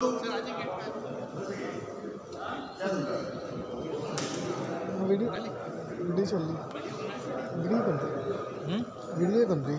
video चल रही video बन रही